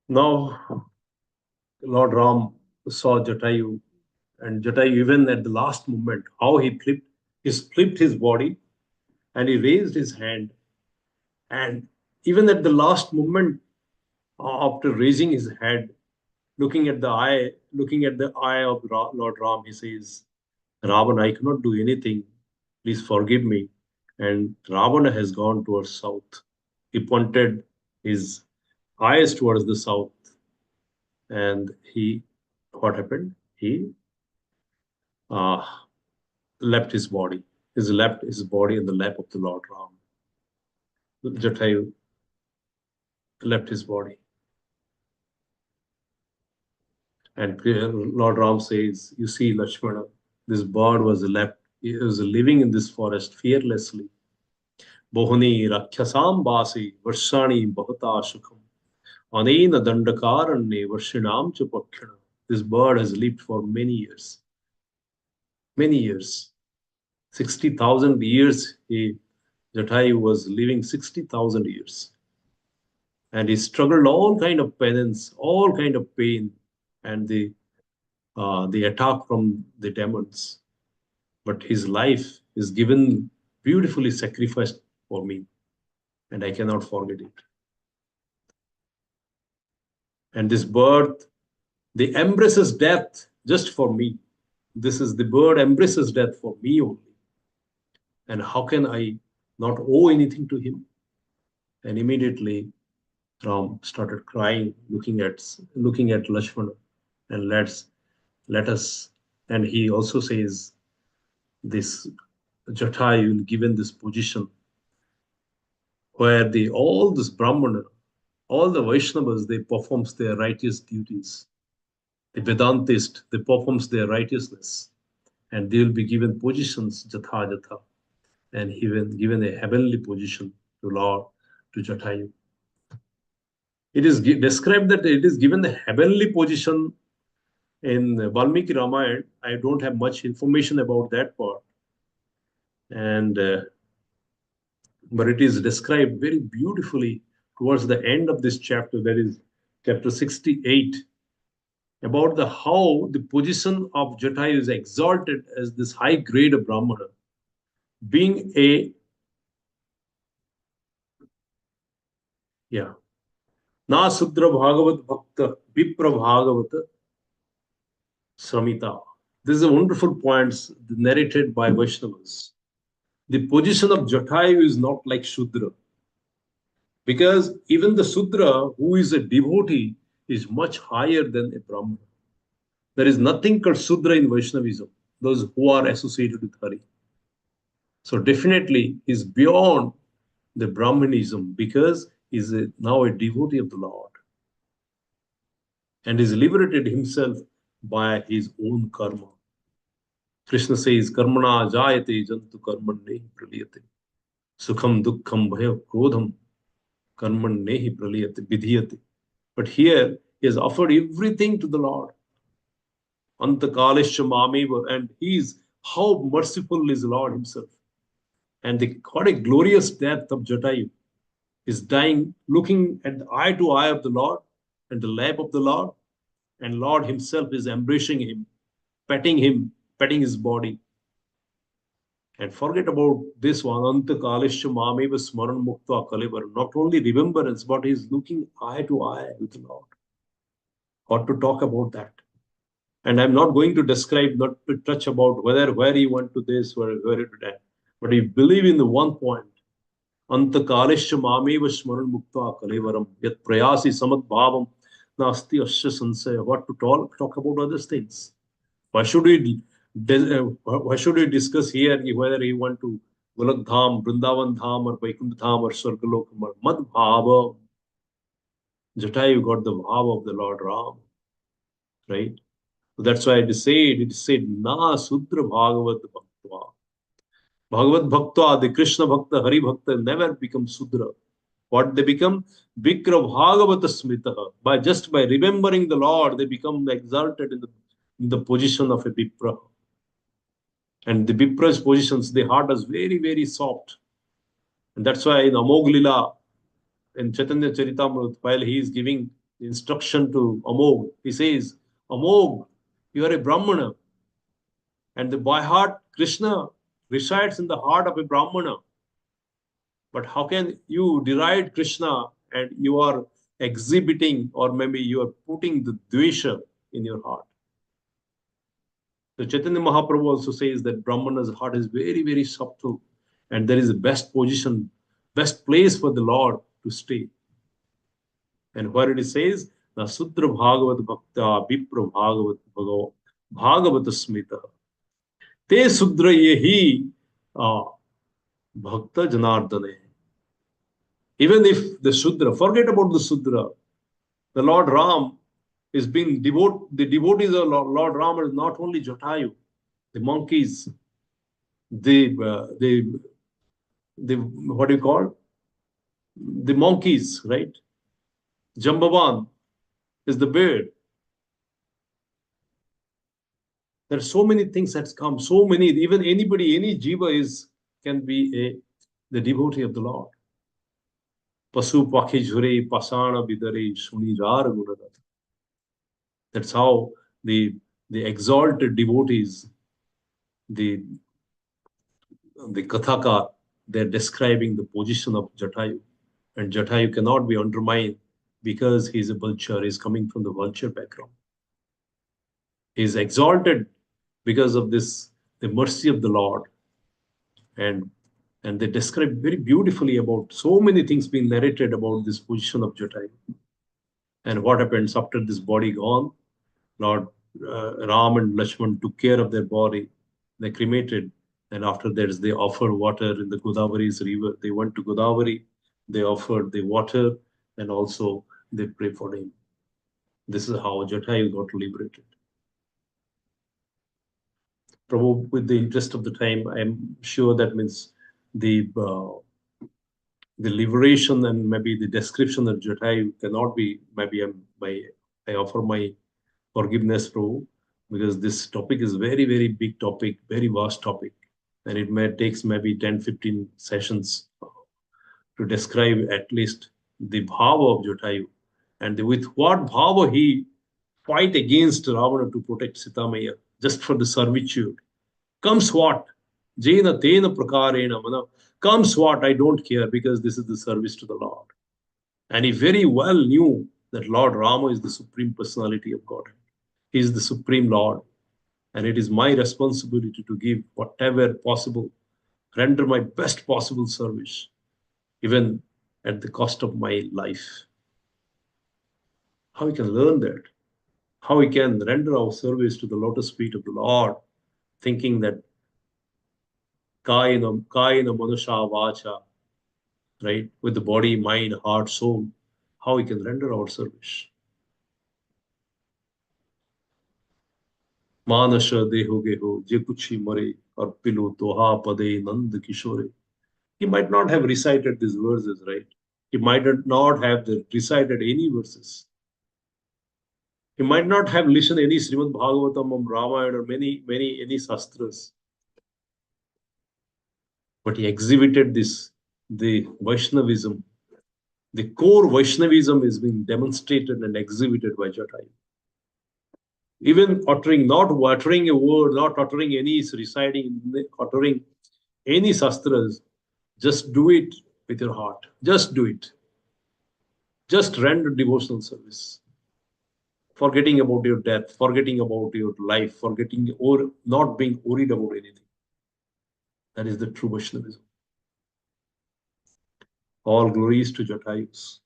Now Lord Ram saw Jatayu, and Jatayu, even at the last moment, how he flipped his body and he raised his hand. And even at the last moment, after raising his head, looking at the eye of Lord Ram, he says, Ravana, I cannot do anything. Please forgive me. And Ravana has gone towards south. He pointed his eyes towards the south. And what happened? He uh, left his body. He left his body in the lap of the Lord Ram. Jatayu left his body. And Lord Ram says, you see, Lakshmana, this bird was living in this forest fearlessly. Bohuni rakhyasam basi varshani bahata shukham. Anena dandakaranye varshinam chapakshana. This bird has lived for many years. Many years. 60,000 years. Jatayu was living 60,000 years. And he struggled all kind of penance, all kind of pain, and the attack from the demons. But his life is given beautifully sacrificed for me, and I cannot forget it. And this bird, the embraces death just for me. The bird embraces death for me only. And how can I not owe anything to him? And immediately Ram started crying, looking at Lakshmana, and let us. And he also says, this Jatayu given this position where all this Brahmana, all the Vaishnavas, they performs their righteous duties. The Vedantist, they performs their righteousness, and they will be given positions Jatha, and given a heavenly position to Jatayu. It is described that it is given the heavenly position in Valmiki Ramayan. I don't have much information about that part, and but it is described very beautifully towards the end of this chapter, that is chapter 68, about how the position of Jatayu is exalted as this high grade of Brahmana, being Na Sudra Bhagavat Bhakta Vipra Bhagavata Sramita. This is a wonderful point narrated by Vaishnavas. The position of Jatayu is not like Shudra, because even the Sudra, who is a devotee, is much higher than a Brahmana. There is nothing called Sudra in Vaishnavism, those who are associated with Hari. So definitely he's beyond the Brahmanism because he's now a devotee of the Lord and he's liberated himself by his own karma. Krishna says, Karmana jayate jantu karmanne praliyate. Sukham dukkham bhaya krodham karmanne praliyate vidhiyate. But here he has offered everything to the Lord. Antakalesha mameva, and he is how merciful is the Lord himself. And what a glorious death of Jatayu. Is dying, looking at the eye to eye of the Lord and the lap of the Lord, and Lord himself is embracing him, petting his body. And forget about this one, Anta Kalesha Mameva Smaran Mukta Kalevar. Not only remembrance, but he's looking eye to eye with the Lord. What to talk about that? And I'm not going to describe, not to touch about where he went to this, where to that. But if believe in the one point, Antakalesha Mameva Smaran Mukta Kalevaram, Yat Prayasi Samat Bhavam, Nasti Asya Sansaya. What to talk about other things? Why should we discuss here whether he went to Golak Dham, Vrindavan Dham, or Vaikuntha Dham, or Swargalokam, or Mad Bhava? Jatayu got the Bhava of the Lord Ram, right? So that's why it is said, Na Sudra Bhagavat Bhaktva. Bhagavad Bhakta, the Krishna Bhakta, Hari Bhakta never become Sudra. What they become? Vikra Bhagavata Smitaha. By remembering the Lord, they become exalted in the position of a Vipra. And the Vipra's positions, the heart is very, very soft. And that's why in Amog Lila, in Chaitanya Charitamrita, while he is giving instruction to Amog, he says, Amog, you are a Brahmana. And by heart, Krishna resides in the heart of a Brahmana. But how can you deride Krishna and you are exhibiting, or maybe you are putting the dvesha in your heart? So Chaitanya Mahaprabhu also says that Brahmana's heart is very, very subtle, and there is a best position, best place for the Lord to stay. And where it says, Na Sudra Bhagavat Bhakta Vipra Bhagavat Smita. Te Sudra Yehi Bhakta Janardane. Even if the Sudra, forget about the Sudra, the Lord Ram is being the devotees of Lord Ram are not only Jatayu, the monkeys, the what do you call? The monkeys, right? Jambavan is the bird. There are so many things that's come, so many, even anybody, any jiva can be the devotee of the Lord. Pasu pakhi jhure pasana bidare shunirar gunadata. That's how the exalted devotees, the Kathaka, they're describing the position of Jatayu. And Jatayu cannot be undermined because he's a vulture, he's coming from the vulture background. He's exalted because of this, the mercy of the Lord. And they describe very beautifully about so many things being narrated about this position of Jatayu. And what happens after this body gone? Lord Ram and Lakshman took care of their body. They cremated. And after that, they offered water in the Godavari's river. They went to Godavari. They offered the water and also they prayed for him. This is how Jatayu got liberated. Probably with the interest of the time, I'm sure that means the liberation and maybe the description of Jatayu cannot be, maybe I offer my forgiveness, Prabhu, because this topic is very, very big topic, very vast topic. And it may takes maybe 10, 15 sessions to describe at least the bhava of Jatayu and with what bhava he fight against Ravana to protect Sitamaya just for the servitude. Comes what? Jena tena prakarena mana. Comes what? I don't care because this is the service to the Lord. And he very well knew that Lord Rama is the supreme personality of God. He is the supreme Lord. And it is my responsibility to give whatever possible, render my best possible service, even at the cost of my life. How we can learn that? how we can render our service to the lotus feet of the Lord, thinking that kayena manusha vacha, right, with the body, mind, heart, soul, how we can render our service. Manasha deho geho, je kuchi mare, arpilu toha pade nand kishore. He might not have recited these verses, right? He might not have recited any verses. He might not have listened any Srimad Bhagavatam or Ramayan or any Shastras. But he exhibited the Vaishnavism. The core Vaishnavism is being demonstrated and exhibited by Jatayu. Even not uttering a word, not uttering any reciting, uttering any Shastras, just do it with your heart. Just do it. Just render devotional service. Forgetting about your death, forgetting about your life, forgetting or not being worried about anything. That is the true Vaishnavism. All glories to Jatayus.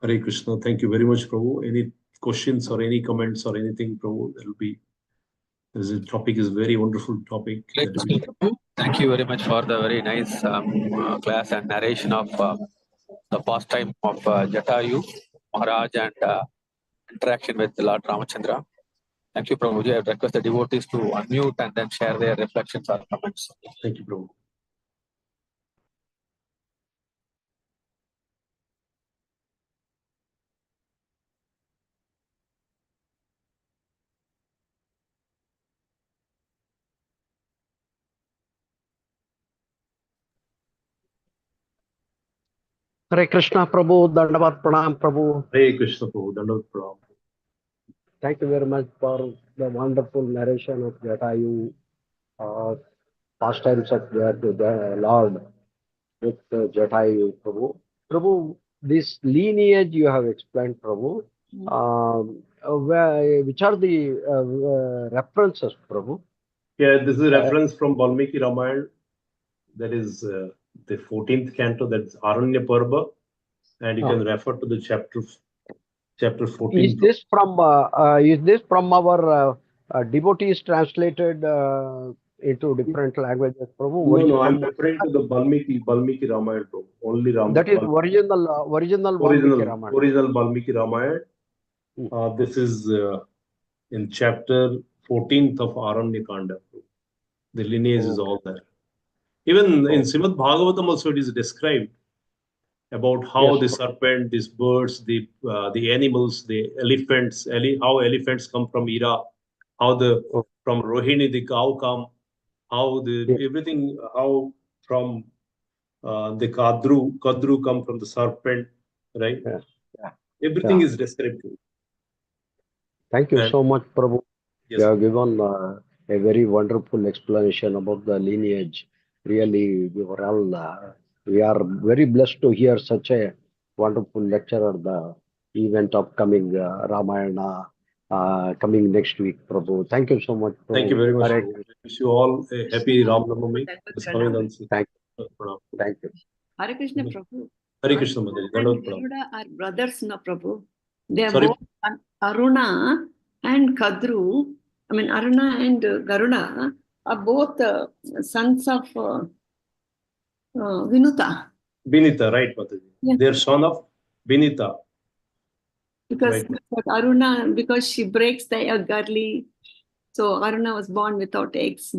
Hare Krishna. Thank you very much, Prabhu. Any questions or any comments or anything, Prabhu? That will be. This topic is very wonderful topic. Thank you very much for the very nice class and narration of the pastime of Jatayu Maharaj and interaction with Lord Ramachandra. Thank you, Prabhuji. I would request the devotees to unmute and then share their reflections or comments. Thank you, Prabhu. Hare Krishna Prabhu, Dandavat Pranam Prabhu. Hare Krishna Prabhu, Dandavat Pranam. Thank you very much for the wonderful narration of Jatayu, pastimes of the Lord with Jatayu Prabhu. Prabhu, this lineage you have explained, Prabhu. Which are the references, Prabhu? Yeah, this is a reference from Valmiki Ramayan. That is the 14th canto. That's Aranya Parva, and you can refer to the chapter 14. Is this from our devotees translated into different languages, Prabhu? No, I'm referring to the Valmiki Ramayan, Prabhu. Only Ramayan. That is original Valmiki Ramayan. Original Valmiki Ramayan. This is in chapter 14th of Aranya Kanda. The lineage is all there. Even in Srimad Bhagavatam also it is described about how the serpent, these birds, the animals, the elephants, how elephants come from Ira, how from Rohini the cow come, how everything, how from the Kadru come from the serpent, right? Everything is described. Thank you so much, Prabhu. Yes, you have given a very wonderful explanation about the lineage. Really, we are very blessed to hear such a wonderful lecture on the event of coming Ramayana coming next week, Prabhu. Thank you so much, Prabhu. Thank you very much. I wish you all a happy Ram Navami. Thank you. Thank you. Hare Krishna, Prabhu. Hare Krishna, Mataji. Garuda are brothers, no, Prabhu. They are both Aruna and Kadru. I mean, Aruna and Garuda are both sons of Vinuta. Binita, right, Mataji. Yeah. They are son of Binita. Because Aruna, because she breaks the egg early, so Aruna was born without eggs.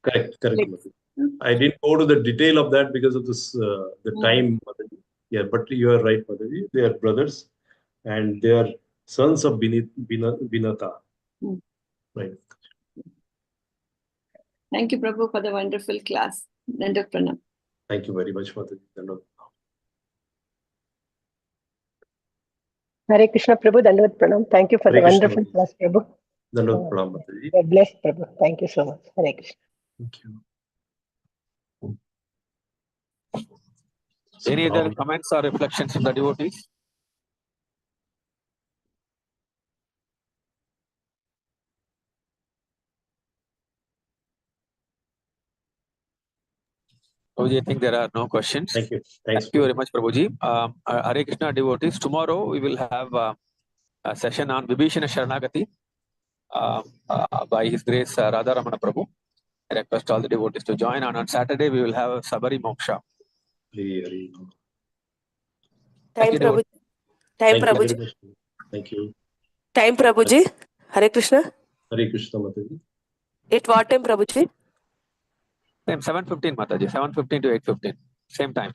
Correct. I didn't go to the detail of that because of this the time, Mataji. Yeah, but you are right, Mataji. They are brothers, and they are sons of Binata. Right. Thank you, Prabhu, for the wonderful class. Dandavat Pranam. Thank you very much, Mataji. Hare Krishna, Prabhu, Dandavat Pranam. Thank you for the wonderful class, Prabhu. Dandavat Pranam, Mataji. God bless, Prabhu. Thank you so much. Hare Krishna. Thank you. Any other comments or reflections from the devotees? Prabhuji, I think there are no questions. Thank you. Thank you very much, Prabhuji. Hare Krishna devotees, tomorrow we will have a session on Vibhishana Sharanagati. by His grace, Radha Ramana Prabhu. I request all the devotees to join. And on Saturday, we will have a Sabari Moksha. Time Prabhu. Time Prabhuji. Thank you. Time Prabhuji. Hare Krishna. Hare Krishna, Mataji. At what time, Prabhuji? Same 7:15, Mataji. 7:15 to 8:15. Same time.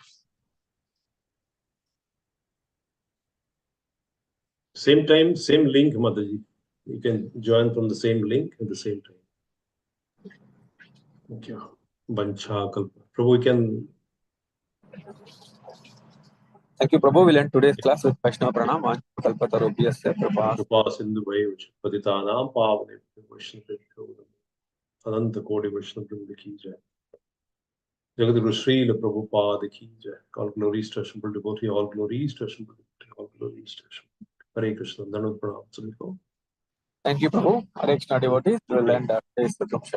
Same time, same link, Mataji. You can join from the same link at the same time. Thank you. Bancha Kalpa. Prabhu, we can. Thank you, Prabhu. We'll end today's class with Vaishnava Pranam. Kalpatarubhyasya Prabhu. Kripa Sindhu Bhaiv Patitanam Pavane Vaishnava Ananta Kodi Vaishnava Ki Jai. Jagadguru Srila Prabhupada Ki Jai. All glories to Ashambal devotee, all glories to Ashambal devotee, all glories to Ashambal. Hare Krishna. Dhanavad Pranam. Thank you, Prabhu. Hare Krishna devotees. We'll end today's program.